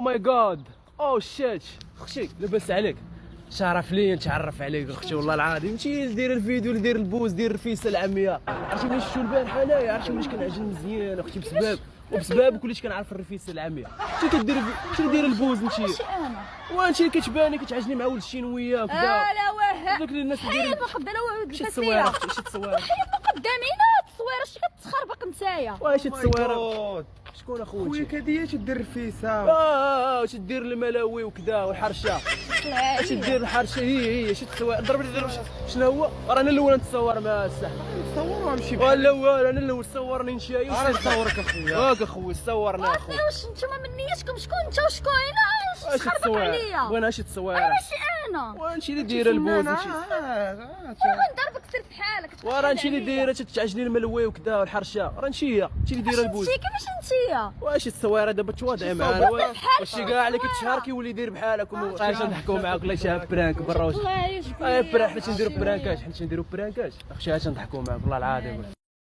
او ماي جاد او شيت اختي لاباس عليك؟ شرف لي نتعرف عليك اختي والله العظيم. انت دايره الفيديو اللي داير البوز داير الرفيسه العاميه. عرفتي ملي شفتو البارحه انايا عرفتي ملي كنعجن مزيان اختي وبسبابك وليت كنعرف الرفيسه العاميه. انت كدير دايره البوز انت. ماشي انا وانت اللي كتباني كتعجني مع ولد الشينويه وكذا. لا واه داك الناس اللي حيد مقدة لا واه شي تصويره اختي شي تصويره. حيد قدامينا التصويره شي كتخربق نتايا. واش التصويره شكون اخويا؟ خويا كديه تدير الرفيسه. واش دير الملاوي وكذا والحرشه. اش دير الحرشه هي شي تصوير ضرب لي شنو هو؟ رانا الاول نتصور مع الساحه. نصوروا نمشي ولا والو انا الاول صورني نشاي نصورك اخويا. هاك اخويا صورنا اخويا. واش نتوما من نيتكم شكون انت وشكون انا؟ واش تخربق التصوير؟ عليا وين اش التصوير؟ انا ماشي انا وانت اللي دايره البوز انت. نضربك سير في حالك وراه انت اللي دايره تتعجني الملوي وكذا والحرشه. راه انت اللي دايره البوز. كيفاش انتيا؟ واش التصويره دابا تواضعي معانا؟ واش كاع اللي كتشهر كيولي يدير بحالك وخارج نضحكوا معاك ولا شي برانك برا واش؟ الله يجزيك برانك حنا تنديروا برانكات حنا تنديروا برانكات اختي. اش نضحكوا معاك والله العظيم.